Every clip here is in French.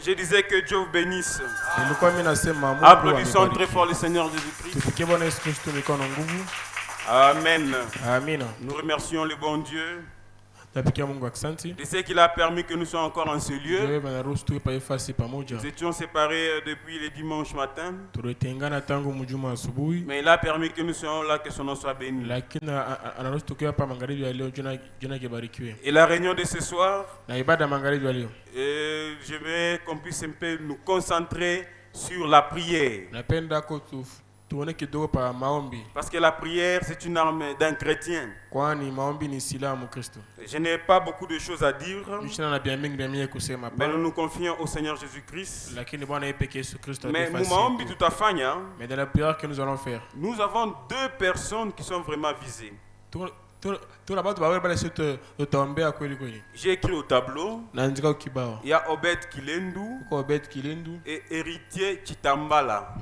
Je disais que Dieu vous bénisse. Applaudissons très fort le Seigneur Jésus-Christ. Amen. Nous remercions le bon Dieu de ce qu'il a permis que nous soyons encore en ce lieu. Nous étions séparés depuis le dimanche matin, mais il a permis que nous soyons là, que son nom soit béni. Et la réunion de ce soir, je veux qu'on puisse un peu nous concentrer sur la prière. Parce que la prière, c'est une arme d'un chrétien. Je n'ai pas beaucoup de choses à dire, mais nous nous confions au Seigneur Jésus-Christ. Mais dans la prière que nous allons faire, nous avons deux personnes qui sont vraiment visées. J'ai écrit au tableau. Il y a Obed Kilendu et héritier Chitambala.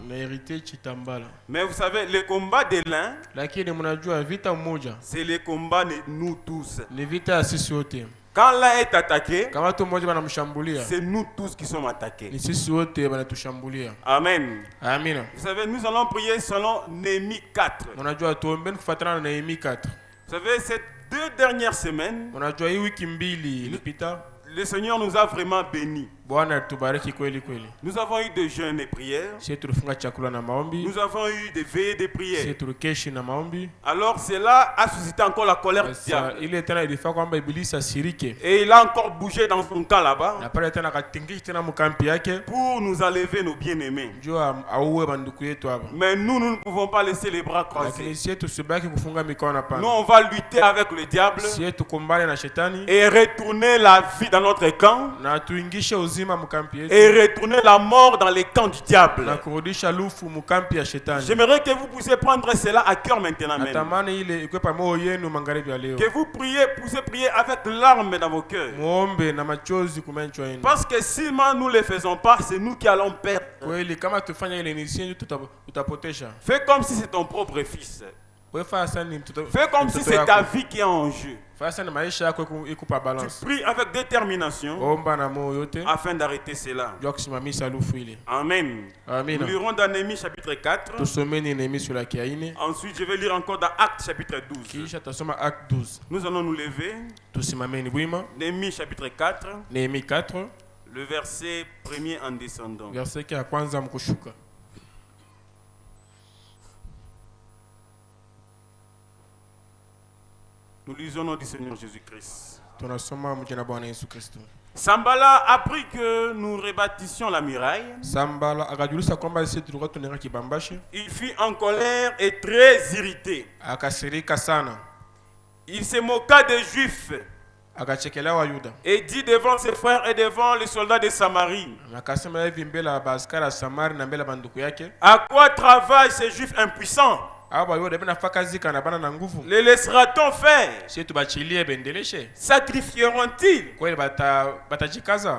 Mais vous savez, le combat de l'un, c'est le combat de nous tous. Quand l'un est attaqué, c'est nous tous qui sommes attaqués. Amen. Vous savez, nous allons prier selon Néhémie 4. Vous savez, ces 2 dernières semaines, le Seigneur nous a vraiment bénis. Nous avons eu des jeûnes et prières. Nous avons eu des veillées de prières. Alors cela a suscité encore la colère du diable. Et il a encore bougé dans son camp là-bas pour nous enlever nos bien-aimés. Mais nous ne pouvons pas laisser les bras croisés. Nous on va lutter avec le diable et retourner la vie dans notre camp et retourner la mort dans les camps du diable. J'aimerais que vous puissiez prendre cela à cœur maintenant même. Que vous puissiez prier avec larmes dans vos cœurs. Parce que si nous ne le faisons pas, c'est nous qui allons perdre. Fais comme si c'est ton propre fils. Fais comme si c'est ta vie qui est en jeu. Tu pries avec détermination afin d'arrêter cela. Amen. Nous lirons dans Néhémie chapitre 4. Ensuite, je vais lire encore dans Actes chapitre 12. Nous allons nous lever. Néhémie chapitre 4. Le verset 1er en descendant. Nous lisons au nom du Seigneur Jésus-Christ. Sambala apprit que nous rebâtissions la muraille. Il fut en colère et très irrité. Il se moqua des Juifs et dit devant ses frères et devant les soldats de Samarie: à quoi travaillent ces Juifs impuissants? Les laissera-t-on faire? Sacrifieront-ils?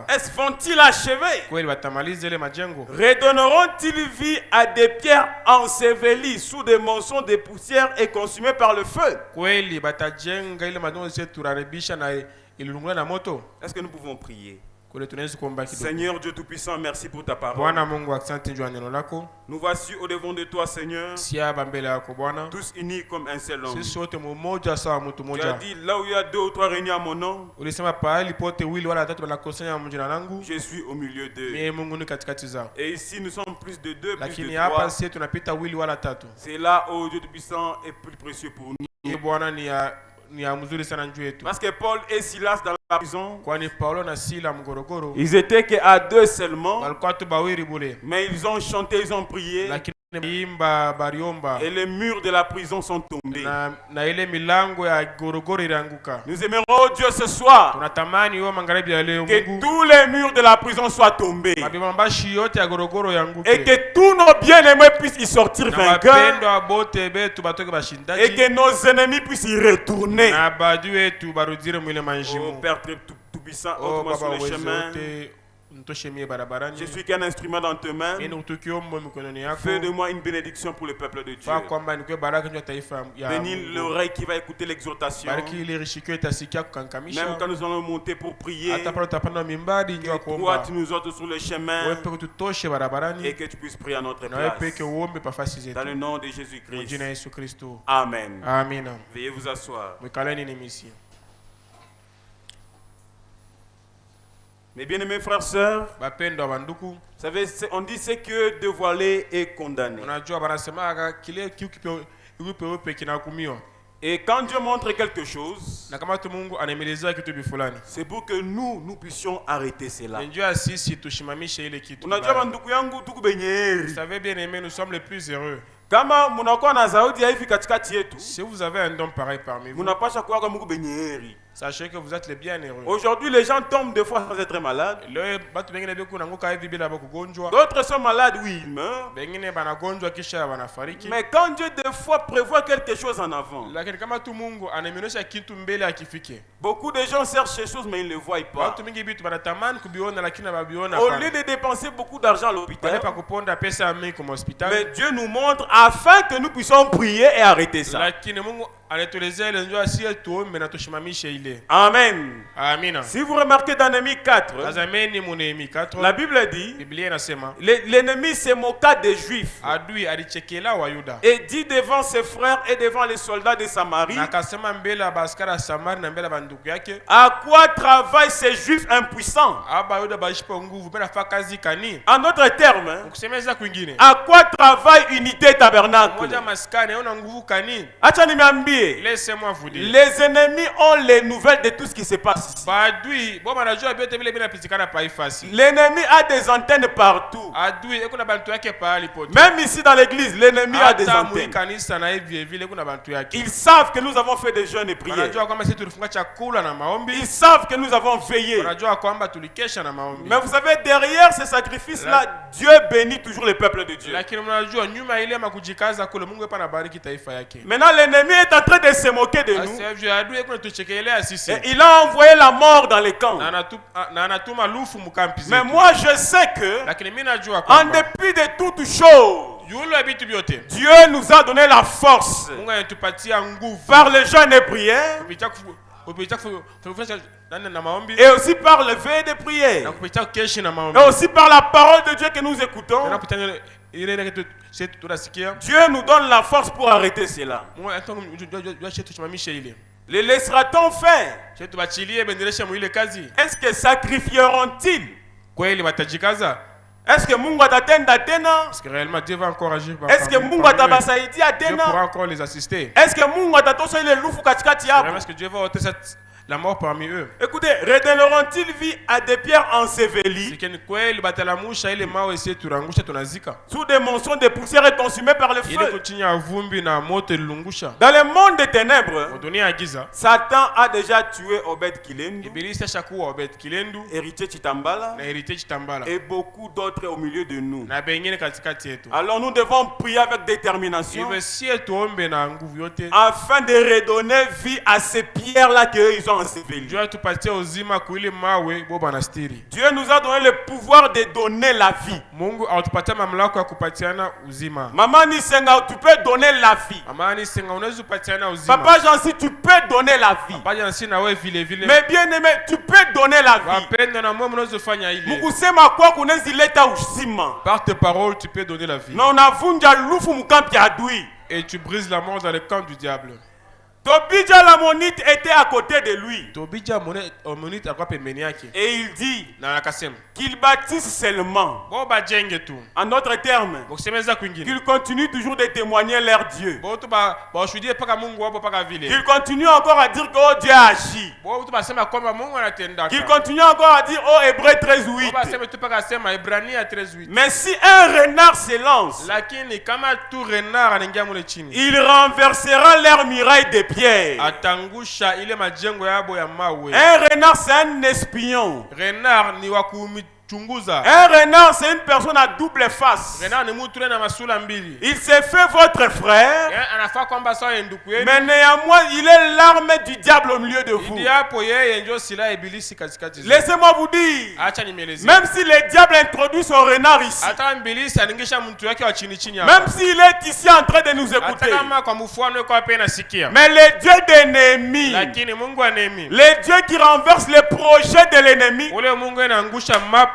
Est-ce vont-ils achever? Redonneront-ils vie à des pierres ensevelies sous des monceaux de poussière et consumées par le feu? Est-ce que nous pouvons prier? Seigneur Dieu Tout-Puissant, merci pour ta parole. Nous voici au devant de toi, Seigneur, tous unis comme un seul homme. Tu as dit, là où il y a 2 ou 3 réunis à mon nom, je suis au milieu d'eux. Et ici, nous sommes plus de 2, plus de 3. C'est là où Dieu Tout-Puissant est plus précieux pour nous. Parce que Paul et Silas dans la prison, ils étaient qu'à 2 seulement, mais ils ont chanté, ils ont prié, et les murs de la prison sont tombés. Nous aimerons Dieu ce soir que tous les murs de la prison soient tombés et que tous nos bien-aimés puissent y sortir vainqueurs et que nos ennemis puissent y retourner. Oh Père Tout-Puissant, ôte-moi sur le chemin. Je suis qu'un instrument dans tes mains. Fais de moi une bénédiction pour le peuple de Dieu. Bénis l'oreille qui va écouter l'exhortation. Même quand nous allons monter pour prier, que toi tu nous ôtes sur le chemin et que tu puisses prier à notre place. Dans le nom de Jésus-Christ. Amen. Veuillez vous asseoir. Mes bien-aimés frères et sœurs, vous savez, on dit c'est que dévoilé est condamné. Et quand Dieu montre quelque chose, c'est pour que nous puissions arrêter cela. Vous savez bien aimé, nous sommes les plus heureux. Si vous avez un don pareil parmi vous, sachez que vous êtes les bienheureux. Aujourd'hui, les gens tombent des fois sans être malades. D'autres sont malades, oui, ils meurent. Mais quand Dieu des fois prévoit quelque chose en avant, beaucoup de gens cherchent ces choses mais ils ne le voient pas. Au lieu de dépenser beaucoup d'argent à l'hôpital, mais Dieu nous montre afin que nous puissions prier et arrêter ça. Amen. Si vous remarquez dans Néhémie 4, la Bible dit, l'ennemi se moqua des Juifs et dit devant ses frères et devant les soldats de Samarie, à quoi travaillent ces Juifs impuissants? En d'autres termes, à quoi travaille unité tabernacle? Laissez-moi vous dire. Les ennemis ont les nouvelles de tout ce qui se passe. L'ennemi a des antennes partout. Même ici dans l'église, l'ennemi a des antennes. Ils savent que nous avons fait des jeûnes et prières. Ils savent que nous avons veillé. Mais vous savez, derrière ces sacrifices-là, Dieu bénit toujours le peuple de Dieu. Maintenant, l'ennemi est en train de se moquer de nous. Et il a envoyé la mort dans les camps. Mais moi, je sais que, en dépit de toutes choses, Dieu nous a donné la force par le jeûne et prière, et aussi par le veille de prière, et aussi par la parole de Dieu que nous écoutons. Dieu nous donne la force pour arrêter cela. Les laissera-t-on faire? Est-ce que sacrifieront-ils? Est-ce que Mungu atatenda tena? Est-ce que réellement Dieu va encore agir par Est-ce que Mungu atabasaidia tena? Dieu pourra encore les assister? Est-ce que Mungu atatosa ile lufu katikati yabo? Est-ce que Dieu va ôter la mort parmi eux. Écoutez, redonneront-ils vie à des pierres ensevelies sous des monsons de poussière et consumées par le feu? Dans le monde des ténèbres, Satan a déjà tué Obed Kilendu, héritier Chitambala, et beaucoup d'autres au milieu de nous. Alors nous devons prier avec détermination afin de redonner vie à ces pierres-là qu'ils ont ensevelies. Dieu nous a donné le pouvoir de donner la vie. Maman Nisenga, tu peux donner la vie. Papa Jansi, tu peux donner la vie. Mais bien aimé, tu peux donner la vie. Par tes paroles, tu peux donner la vie. Et tu brises la mort dans le camp du diable. Tobija l'ammonite était à côté de lui. Et il dit qu'il bâtisse seulement. En d'autres termes, qu'il continue toujours de témoigner leur Dieu. Qu'il continue encore à dire que oh, Dieu a agi. Qu'il continue encore à dire oh Hébreu 13:8. Mais si un renard se lance, il renversera leur muraille de pierre. Un renard, c'est un espion. Un renard, c'est une personne à double face. Il s'est fait votre frère, mais néanmoins, il est l'arme du diable au milieu de vous. Laissez-moi vous dire, même si le diable introduit son renard ici, même s'il est ici en train de nous écouter, mais le Dieu d'ennemi, le Dieu qui renverse les projets de l'ennemi,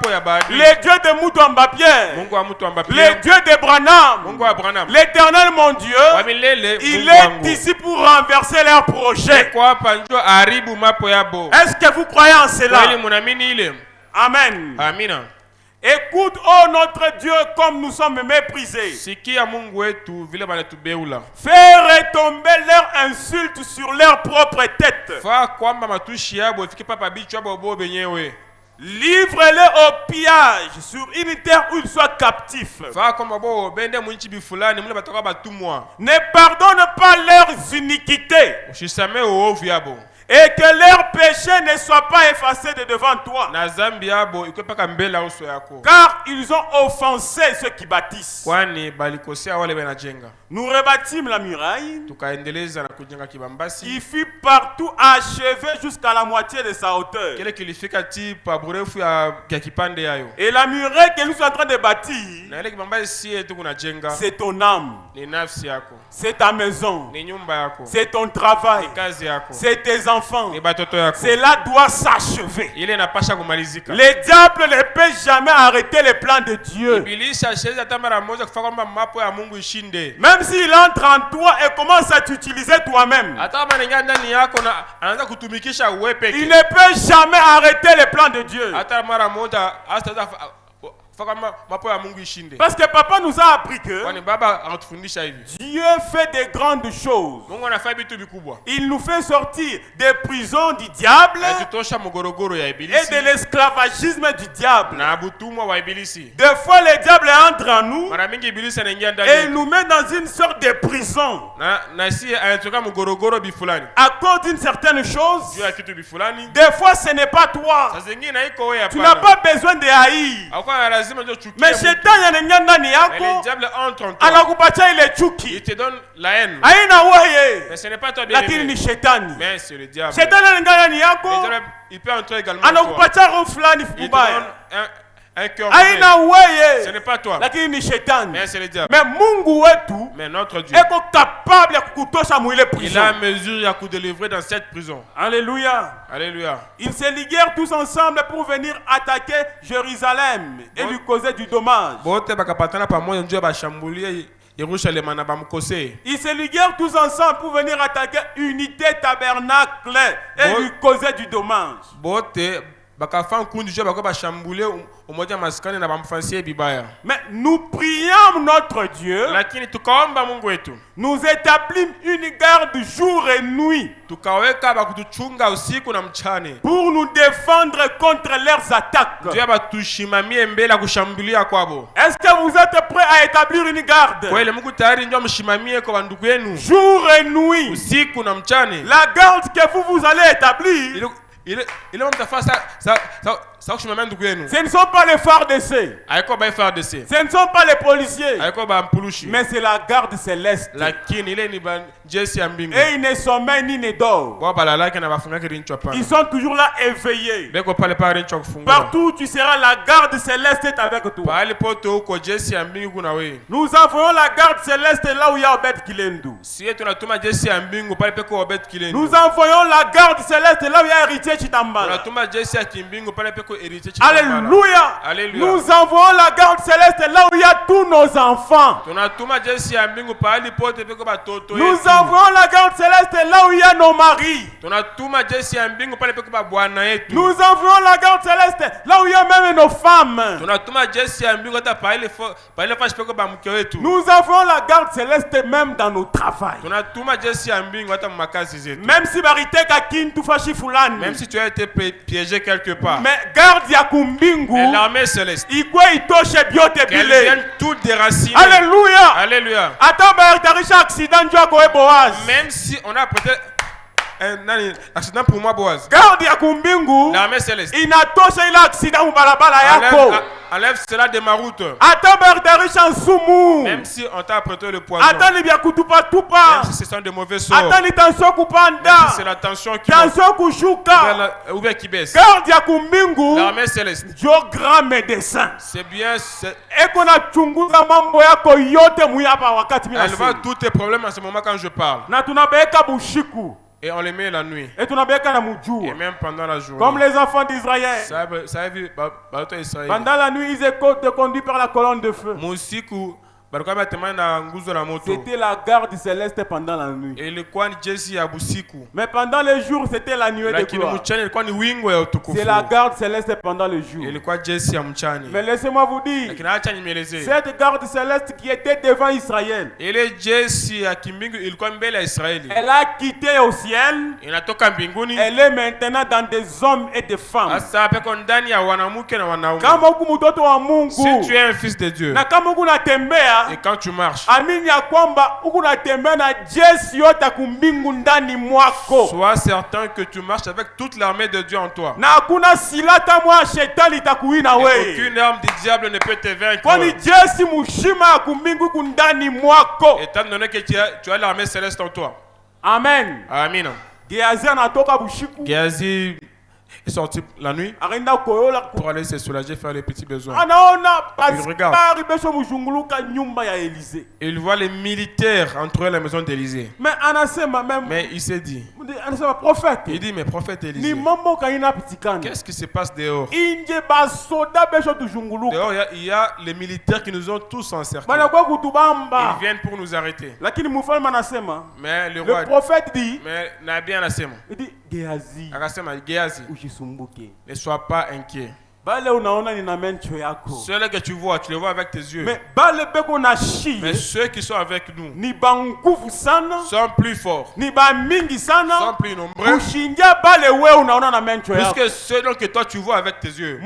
le Dieu de Moutoamba Pierre, le Dieu de Branham, l'Éternel mon Dieu, il est ici pour renverser leurs projets. Est-ce que vous croyez en cela? Amen. Écoute, oh notre Dieu, comme nous sommes méprisés. Fais retomber leurs insultes sur leur propre tête. Livre-les au pillage sur une terre où ils soient captifs. Ne pardonne pas leurs iniquités. Et que leurs péchés ne soient pas effacés de devant toi. Car ils ont offensé ceux qui bâtissent. Nous rebâtîmes la muraille. Il fut partout achevé jusqu'à la moitié de sa hauteur. Et la muraille que nous sommes en train de bâtir, c'est ton âme. C'est ta maison. C'est ton travail. C'est tes enfants. Cela doit s'achever. Le diable ne peut jamais arrêter les plans de Dieu. Même s'il entre en toi et commence à t'utiliser toi-même, il ne peut jamais arrêter les plans de Dieu. Parce que papa nous a appris que Dieu fait de grandes choses. Il nous fait sortir des prisons du diable et de l'esclavagisme du diable. Des fois le diable entre en nous et il nous met dans une sorte de prison à cause d'une certaine chose. Des fois ce n'est pas toi. Tu n'as pas besoin de haïr. Mais Satan yanaingia ndani yako, anakupatia ile chuki. Il te donne la haine. Haina wewe. Mais ce n'est pas toi bien. Lakini ni shetani. Mais c'est le diable. Shetani yanaingia ndani yako. Il peut entrer également. Anakupatia roho fulani mbaya. Un cœur. Ce n'est pas toi. Lakini ni shetani. Mais c'est le diable. Mais Mungu wetu, mais notre Dieu, est capable ya kukutosha mwile prison. Il a mesure ya kudélivrer dans cette prison. Alléluia. Alléluia. Ils se liguèrent tous ensemble pour venir attaquer Jérusalem et lui causer du dommage. Ils se liguèrent tous ensemble pour venir attaquer Unité Tabernacle et lui causer du dommage. Mais nous prions notre Dieu. Nous établissons une garde jour et nuit pour nous défendre contre leurs attaques. Est-ce que vous êtes prêts à établir une garde jour et nuit? La garde que vous allez établir, ce ne sont pas les phares d'essai. Ce ne sont pas les policiers. Mais c'est la garde céleste. Et ils ne sommeillent ni ne dorment. Ils sont toujours là éveillés. Partout où tu seras, la garde céleste est avec toi. Nous envoyons la garde céleste là où il y a Obed Kilendou. Nous envoyons la garde céleste là où il y a héritier Chitambala. Alléluia. Nous envoyons la garde céleste là où il y a tous nos enfants. Nous envoyons la garde céleste là où il y a nos maris. Nous envoyons la garde céleste là où il y a même nos femmes. Nous envoyons la garde céleste même dans nos travails. Même si Barité Kakin tout fachi fulani. Même si tu as été piégé quelque part. Mais garde ya kumbingu. L'armée céleste. Ikwe itoshe biote bile. Qu'elle vienne toutes déraciner. Alléluia. Alléluia. Attends, Baritarisha accident du Akoe Boaz. Même si on a peut-être un accident pour moi, Boaz. Garde ya kumbingu. L'armée céleste. Inatoshe ila accident mubalabala yako. Enlève cela de ma route. Même si on t'a apporté le poison. Même si ce sont de mauvais sorts. Même si c'est la tension qui ou bien qui baisse. L'armée céleste. C'est bien. Elle voit tous tes problèmes en ce moment quand je parle. Et on les met la nuit. Et même pendant la journée. Comme les enfants d'Israël. Pendant la nuit, ils étaient conduits par la colonne de feu. C'était la garde céleste pendant la nuit. Mais pendant les jours, c'était la nuée de gloire. C'est la garde céleste pendant le jour. Mais laissez-moi vous dire, cette garde céleste qui était devant Israël, elle a quitté au ciel. Elle est maintenant dans des hommes et des femmes. Si tu es un fils de Dieu, et quand tu marches, sois certain que tu marches avec toute l'armée de Dieu en toi. Et aucune arme du diable ne peut te vaincre. Étant donné que tu as l'armée céleste en toi. Amen. Amen. Géasi est sorti la nuit pour aller se soulager, faire les petits besoins. Il regarde. Il voit les militaires entrer à la maison d'Élysée. Mais il s'est dit, il dit, mais prophète Élysée, qu'est-ce qui se passe dehors? Dehors, il y a les militaires qui nous ont tous encerclés. Ils viennent pour nous arrêter. Mais le prophète dit, mais Nabi Anasema, il dit, Géasi, ne sois pas inquiet. Ceux que tu vois, tu les vois avec tes yeux. Mais ceux qui sont avec nous sont plus forts, sont plus nombreux, puisque ceux que toi tu vois avec tes yeux.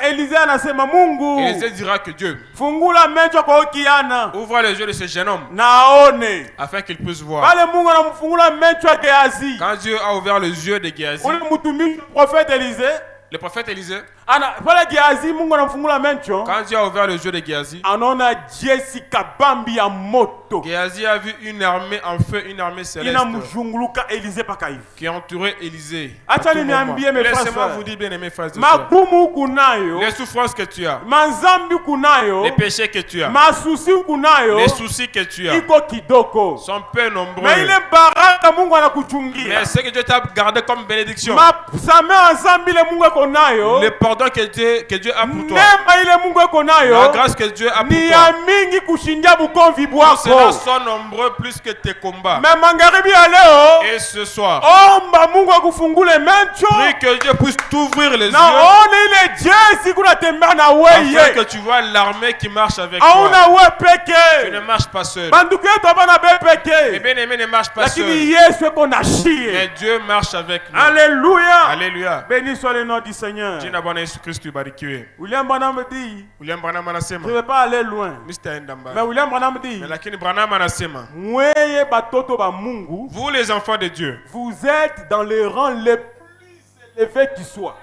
Élisée dira que Dieu ouvre les yeux de ce jeune homme afin qu'il puisse voir. Quand Dieu a ouvert les yeux de Géasi, le prophète Élisée, quand Dieu a ouvert le jeu de Géasi, Géasi a vu une armée en feu, une armée céleste qui entourait Élisée. Laissez-moi vous dire, bien aimés frères et sœurs, les souffrances que tu as, les péchés que tu as, les soucis que tu as sont peu nombreux. Mais ce que Dieu t'a gardé comme bénédiction, les portes pardon que Dieu a pour toi. La grâce que Dieu a pour toi. Cela sont nombreux plus que tes combats. Et ce soir, prie que Dieu puisse t'ouvrir les yeux. Afin que tu vois l'armée qui marche avec toi. Tu ne marches pas seul. Les bien-aimés ne marchent pas seul. Mais Dieu marche avec nous. Alléluia. Alléluia. Béni soit le nom du Seigneur. William Branham dit, je ne vais pas aller loin. Mais William Branham dit, vous les enfants de Dieu, vous êtes dans les rangs les plus élevés qui soient.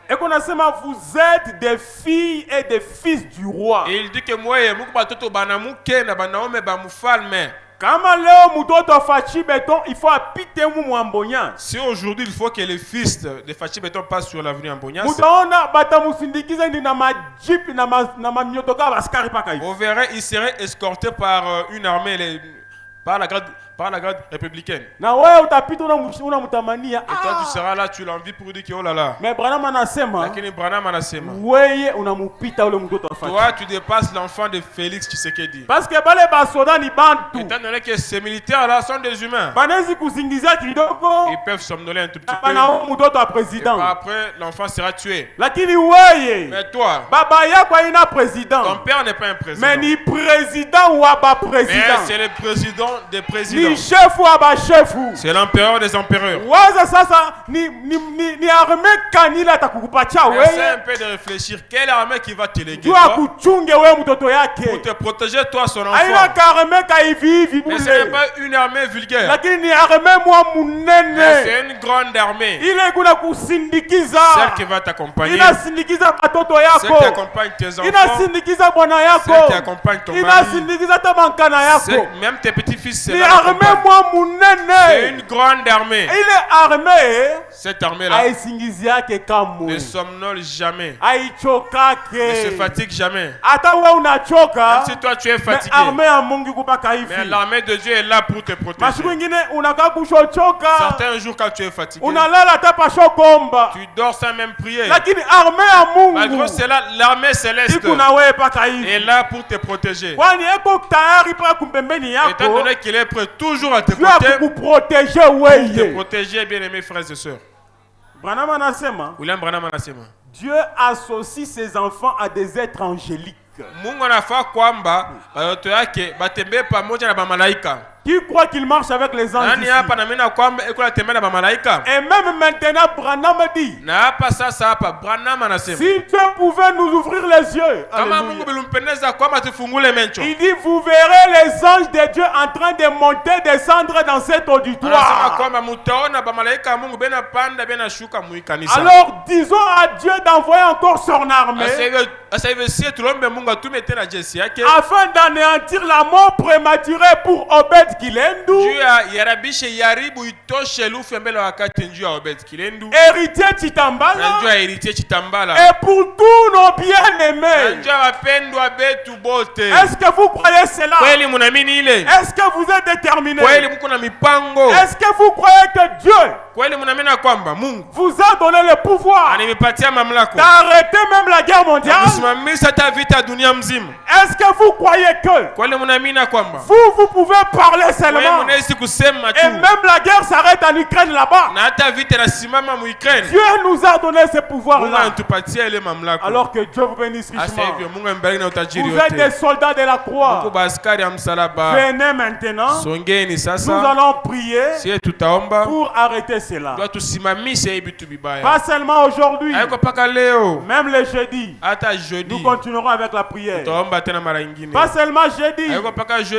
Et qu'on a seulement, vous êtes des filles et des fils du roi. Et il dit que si aujourd'hui il faut que les fils de Fachi Béton passent sur l'avenue Ambonias, vous verrez, ils seraient escortés par une armée, par la garde républicaine. Et toi tu seras là, tu l'envies pour dire que oh là là. Mais Branham anasema, toi tu dépasses l'enfant de Félix Tshisekedi. Parce que bale basoda ni bantu. Étant donné que ces militaires là sont des humains, ils peuvent somnoler un tout petit peu. Et après l'enfant sera tué. Mais toi, ton père n'est pas un président. Mais ni président ou pas président. Mais c'est le président des présidents. Chef ou aba chef. C'est l'empereur des empereurs. Essaie un peu de réfléchir. Quelle armée qui va te léguer toi, pour te protéger toi son enfant. Mais ce n'est pas une armée vulgaire. Mais c'est une grande armée. Celle qui va t'accompagner. Celle qui accompagne tes enfants. Celle qui accompagne ton mari. Même tes petits-fils, c'est c'est une grande armée. Il est armé. Cette armée-là ne somnole jamais. Ne se fatigue jamais. Même si toi tu es fatigué. Mais l'armée de Dieu est là pour te protéger. Certains jours quand tu es fatigué, tu dors sans même prier. Malgré cela, l'armée céleste est là pour te protéger. Étant donné qu'il est prêt toujours à te protéger, bien aimés frères et sœurs. William Branham anasema, Dieu associe ses enfants à des êtres angéliques. Mungu anafaa kwamba watoto yake batembe pamoja na bamalaika. Qui croit qu'il marche avec les anges? Et même maintenant, Branham dit, si Dieu pouvait nous ouvrir les yeux, il dit, vous verrez les anges de Dieu en train de monter, descendre dans cet auditoire. Alors disons à Dieu d'envoyer encore son armée afin d'anéantir la mort prématurée pour Obed Kilendu, héritier Chitambala, et pour tous nos bien-aimés. Est-ce que vous croyez cela? Est-ce que vous êtes déterminés? Est-ce que vous croyez que Dieu vous a donné le pouvoir d'arrêter même la guerre mondiale? Est-ce que vous croyez que vous pouvez parler seulement et même la guerre s'arrête en Ukraine là-bas? Dieu nous a donné ce pouvoir-là. Alors que Dieu vous bénisse richement. Vous êtes des soldats de la croix. Venez maintenant. Nous allons prier pour arrêter cela. Pas seulement aujourd'hui, même le jeudi, nous continuerons avec la prière. Pas seulement jeudi,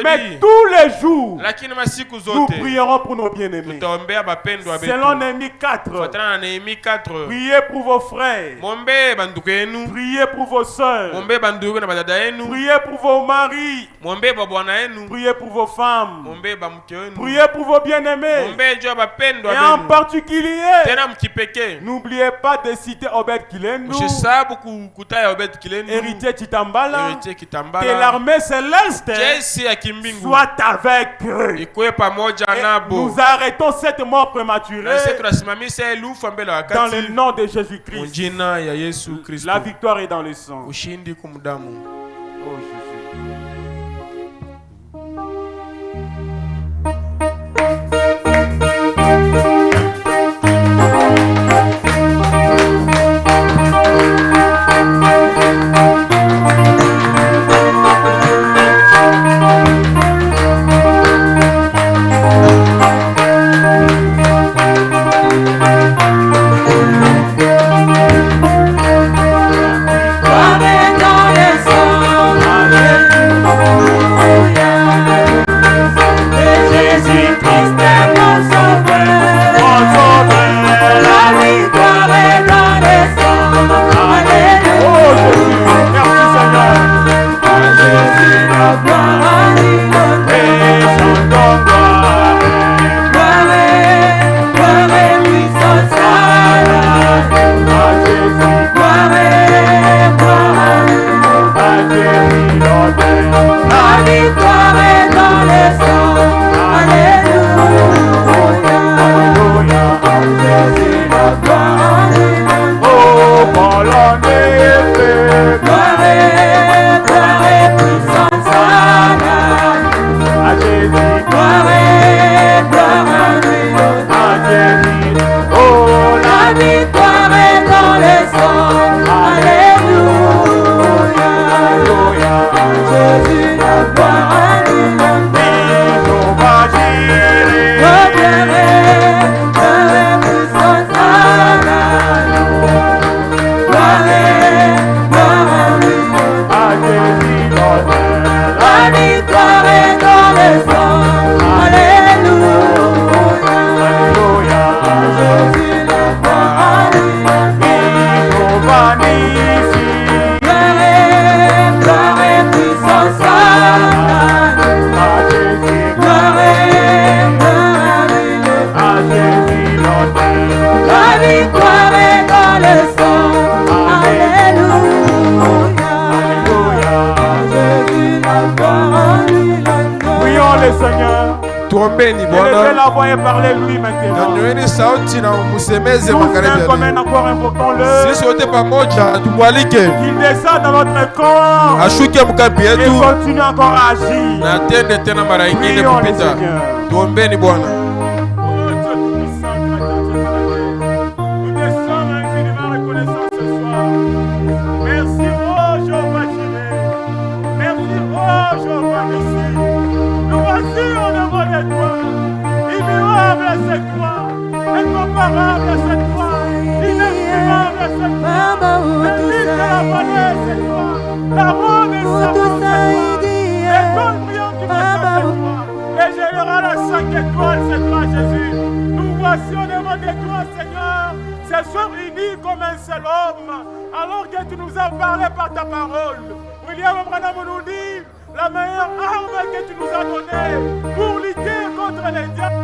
mais tous les jours, nous prierons pour nos bien-aimés. Selon Néhémie 4, priez pour vos frères, priez pour vos soeurs, priez pour vos maris, priez pour vos femmes, priez pour vos bien-aimés. Et en particulier, n'oubliez pas de citer Obed Kilendu, héritier Chitambala, que l'armée céleste soit avec malheureux. Et nous arrêtons cette mort prématurée dans le nom de Jésus-Christ. La victoire est dans le sang. Oh Jésus. Élevez la voix et parlez-lui maintenant. Comme un encore invoquons-le. Qu'il descende dans votre corps et continue encore à agir. Prions le Seigneur. Alors que tu nous as parlé par ta parole, William Branham nous dit la meilleure arme que tu nous as donnée pour lutter contre les diables.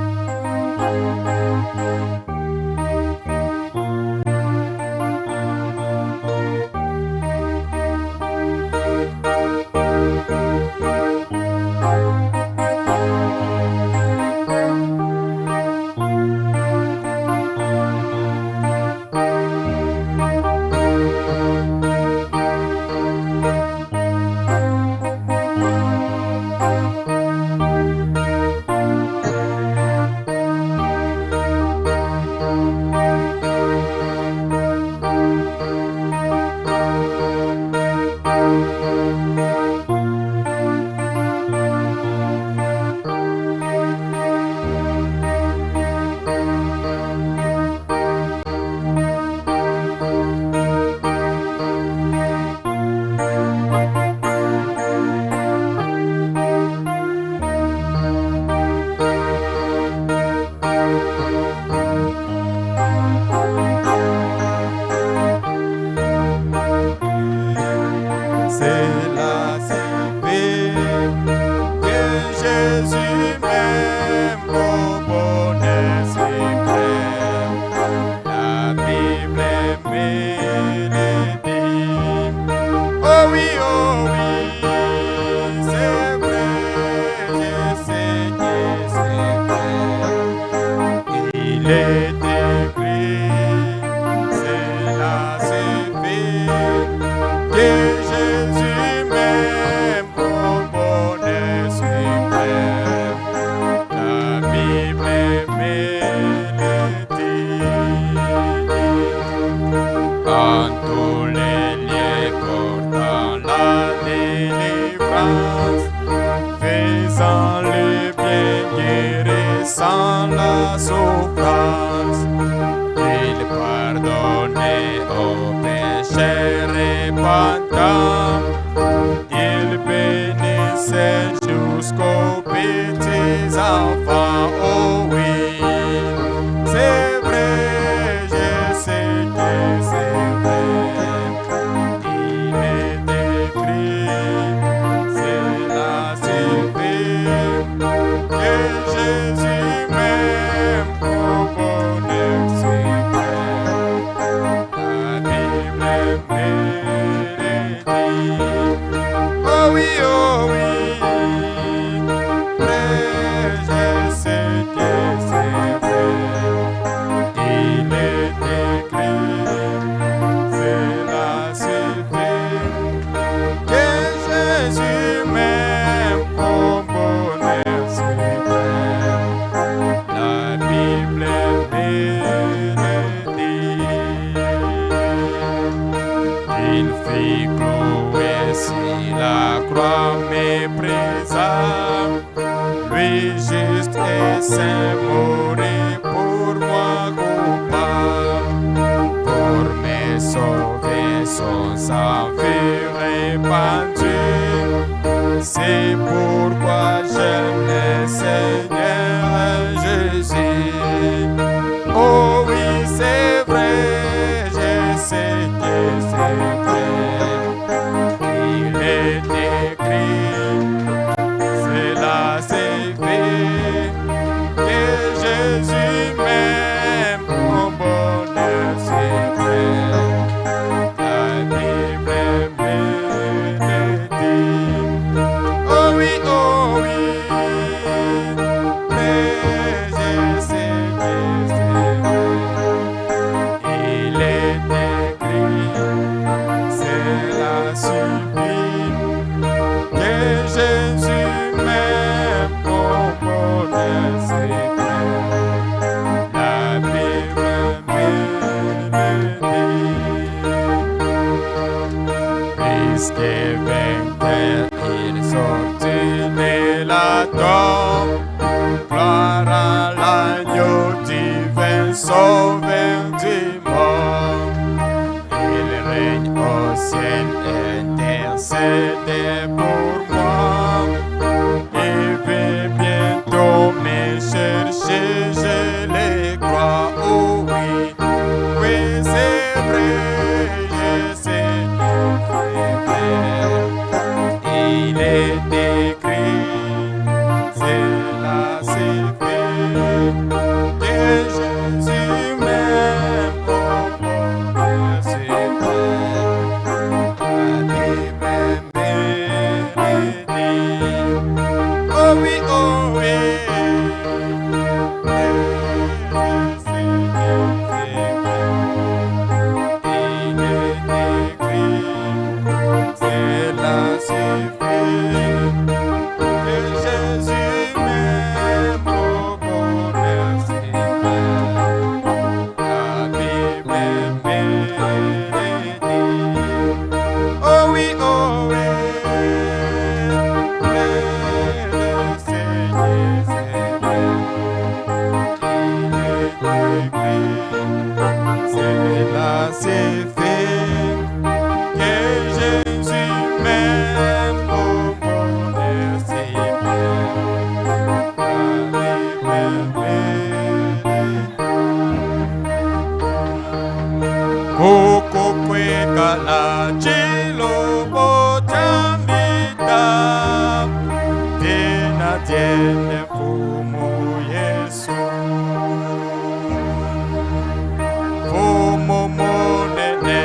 Nene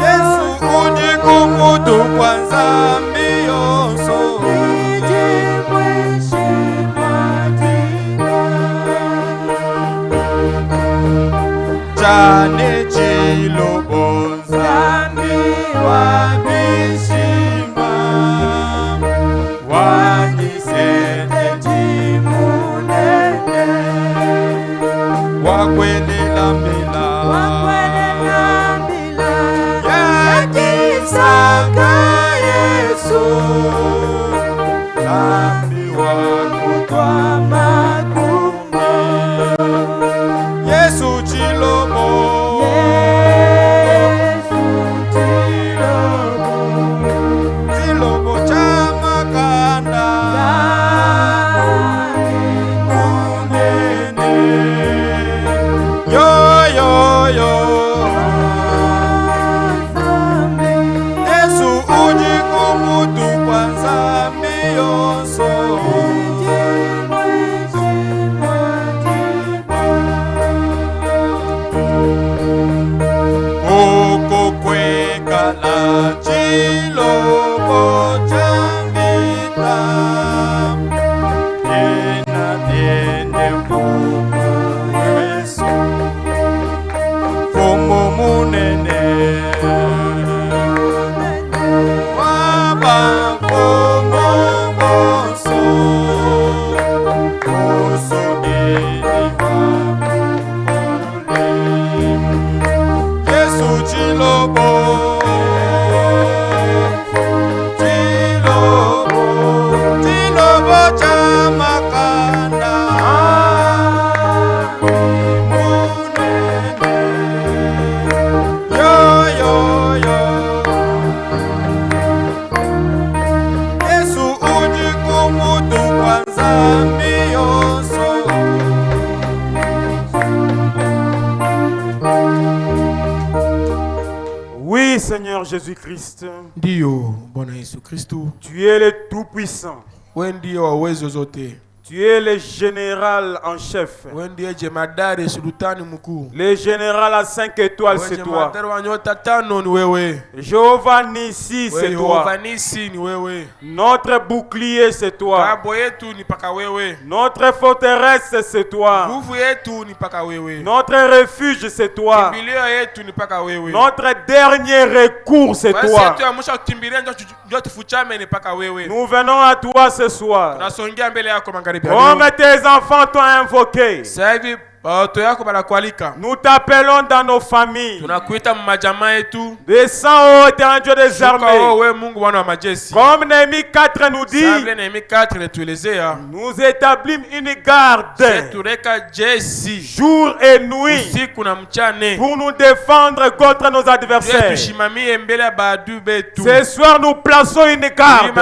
Yesu udi kumudu Jésus-Christ. Tu es le Tout-Puissant. Tu es le général en chef. Le général à 5 étoiles, c'est toi. Jéhovah Nissi, c'est toi. Notre bouclier, c'est toi. Notre forteresse, c'est toi. Notre refuge, c'est toi. Notre dernier recours, c'est toi. Nous venons à toi ce soir. Comme tes enfants t'ont invoqué. Nous t'appelons dans nos familles. Descends, ô éternel Dieu des armées. Comme Néhémie 4 nous dit, nous établissons une garde jour et nuit pour nous défendre contre nos adversaires. Ce soir, nous plaçons une garde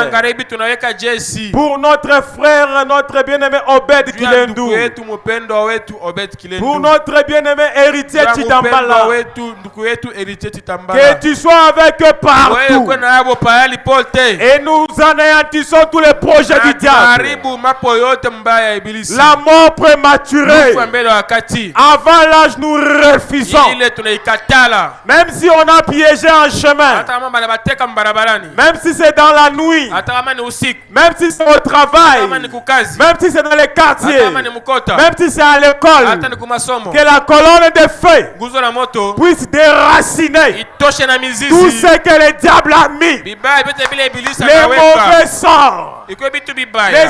pour notre frère, notre bien-aimé Obed Kilendou. Pour notre bien-aimé héritier Chitambala. Que tu sois avec eux partout. Et nous anéantissons tous les projets du diable. La mort prématurée. Avant l'âge, nous refusons. Même si on a piégé un chemin. Même si c'est dans la nuit. Même si c'est au travail. Même si c'est dans les quartiers. Même si c'est à l'école. Que la colonne de feu puisse déraciner tout ce que le diable a mis. Les mauvais sorts, les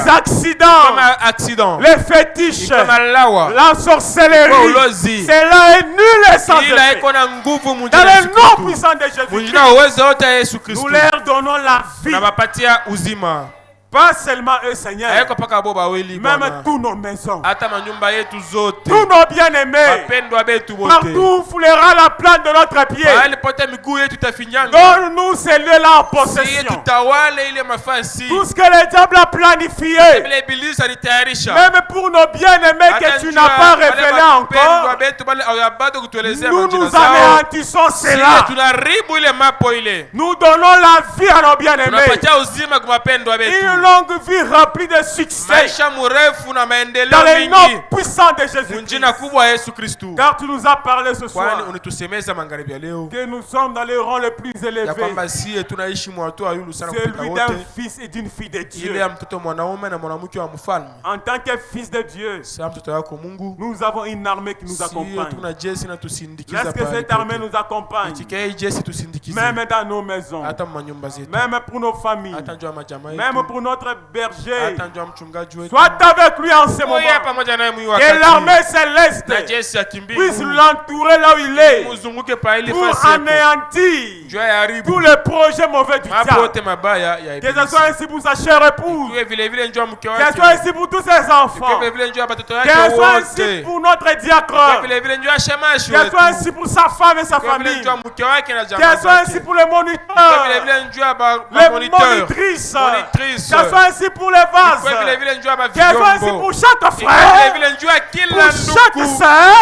accidents, les fétiches, la sorcellerie. Cela est nul et sans effet. Dans le nom puissant de Jésus-Christ, nous leur donnons la vie. Pas seulement eux, Seigneur, même tous nos maisons, tous nos bien-aimés, partout foulera la plante de notre pied. Donne-nous ces lieux-là en possession. Tout ce que le diable a planifié, même pour nos bien-aimés que tu n'as pas révélé encore, nous nous anéantissons cela. Nous donnons la vie à nos bien-aimés. Longue vie remplie de succès dans les noms puissants de Jésus-Christ. Car tu nous as parlé ce soir que nous sommes dans les rangs les plus élevés. Celui d'un fils et d'une fille de Dieu. En tant que fils de Dieu, nous avons une armée qui nous accompagne. Laisse que cette armée nous accompagne, même dans nos maisons, même pour nos familles, même pour notre berger. Sois avec lui en ce moment. Que l'armée céleste puisse l'entourer là où il est pour anéantir tous les projets mauvais du diable. Que ce soit ainsi pour sa chère épouse, que ce soit ainsi pour tous ses enfants, que ce soit ainsi pour notre diacre, que ce soit ainsi pour sa femme et sa famille, que ce soit ainsi pour les moniteurs, les monitrices, que ce soit ainsi pour les vases, que ce soit ainsi pour chaque frère, pour chaque sœur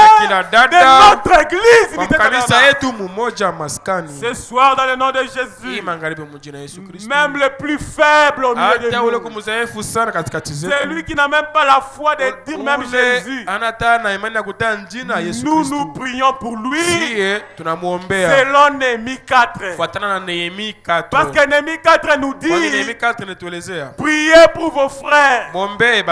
de notre église. Ce soir, dans le nom de Jésus, même le plus faible au milieu de nous, celui qui n'a même pas la foi de dire même Jésus, nous prions pour lui selon Néhémie 4. Parce que Néhémie 4 nous dit: priez pour vos frères, priez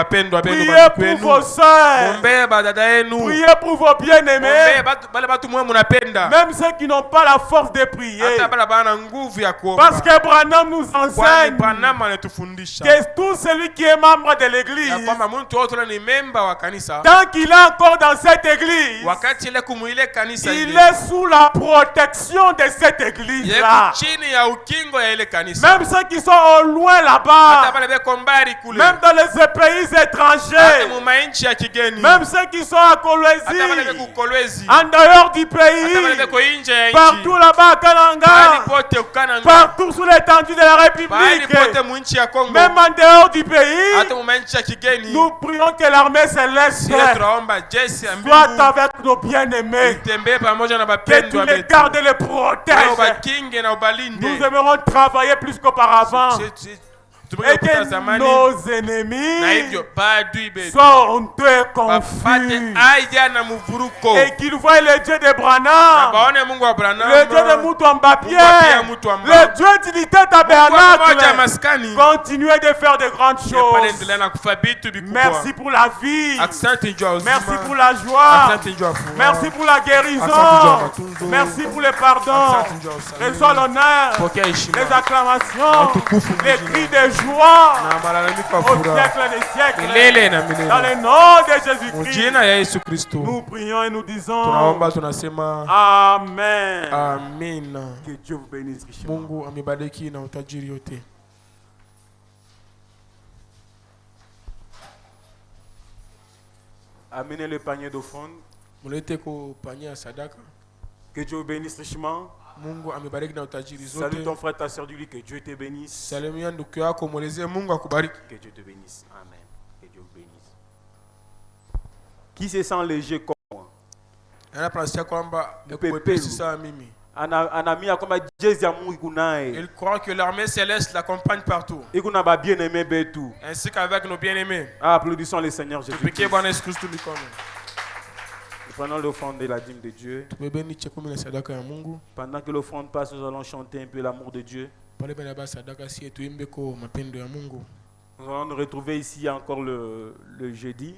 pour vos sœurs, priez pour vos bien-aimés, même ceux qui n'ont pas la force de prier. Parce que Branham nous enseigne que tout celui qui est membre de l'église, tant qu'il est encore dans cette église, il est sous la protection de cette église-là. Même ceux qui sont au loin là-bas, combat. Même dans les pays étrangers. Même ceux qui sont à Kolwezi. En dehors du pays. Partout là-bas à Kananga. Partout sous l'étendue de la République. Même en dehors du pays. Nous prions que l'armée céleste soit avec nos bien-aimés. Que tu les gardes et les protèges. Nous aimerons travailler plus qu'auparavant. Et que nos ennemis soient honteux et confus. Et qu'ils voient le Dieu de Branham, le Dieu de Moutoumba Pierre, le Dieu d'unité tabernacle. Continuez de faire de grandes choses. Merci pour la vie. Merci pour la joie. Merci pour la guérison. Merci pour le pardon. Reçois l'honneur, les acclamations, les cris de joie. Au siècle des siècles. Dans le nom de Jésus-Christ. Nous prions et nous disons Amen. Amen. Que Dieu vous bénisse richement. Amenez le panier d'offrande. Que Dieu vous bénisse richement. Salut ton frère, ta soeur, dis-lui que Dieu te bénisse. Que Dieu te bénisse. Amen. Que Dieu vous bénisse. Qui se sent léger comme moi? Il croit que l'armée céleste l'accompagne partout. Ainsi qu'avec nos bien-aimés. Applaudissons le Seigneur Jésus-Christ. Prenons l'offrande de la dîme de Dieu. Pendant que l'offrande passe, nous allons chanter un peu l'amour de Dieu. Nous allons nous retrouver ici encore le jeudi.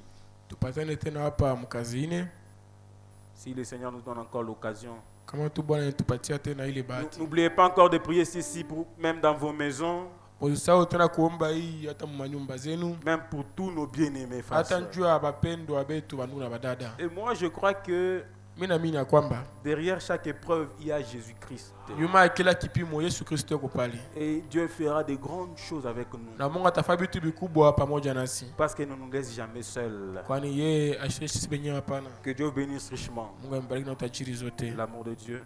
Si le Seigneur nous donne encore l'occasion. N'oubliez pas encore de prier ici, même dans vos maisons. Même pour tous nos bien-aimés. Et moi je crois que derrière chaque épreuve il y a Jésus-Christ. Et Dieu fera de grandes choses avec nous. Parce qu'il ne nous laisse jamais seuls. Que Dieu bénisse richement. L'amour de Dieu.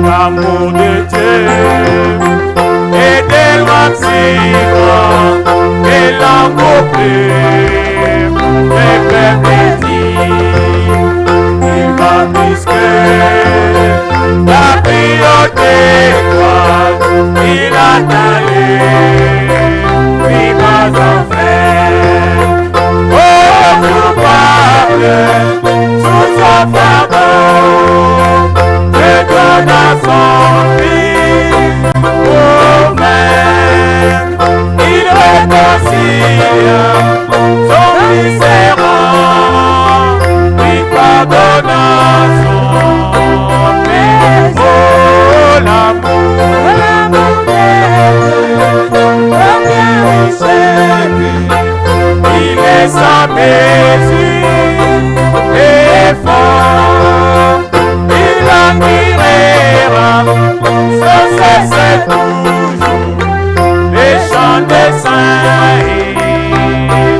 L'amour de Dieu est des lois et l'amour plus il va plus que la priorité il a allé il va en faire oh coupable sous sa fardeau que donne à son fils pour même il réconcilie son misérant il pardonne à son péché. Oh l'amour il est sans mesure et fort il admirera sans cesse toujours les chants des saints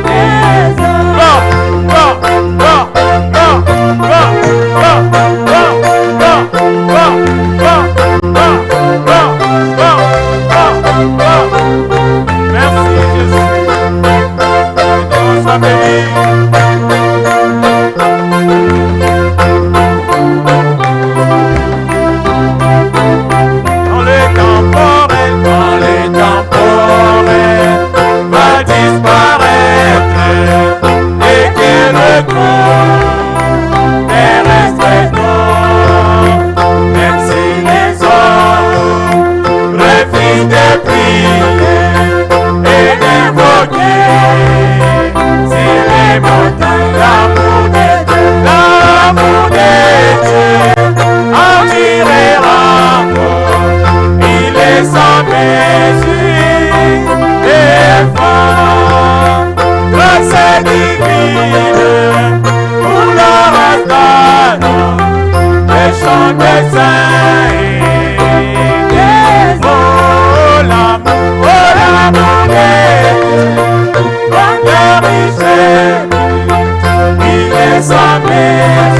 et des hommes. Merci Jésus. Que ton nom soit béni. désormais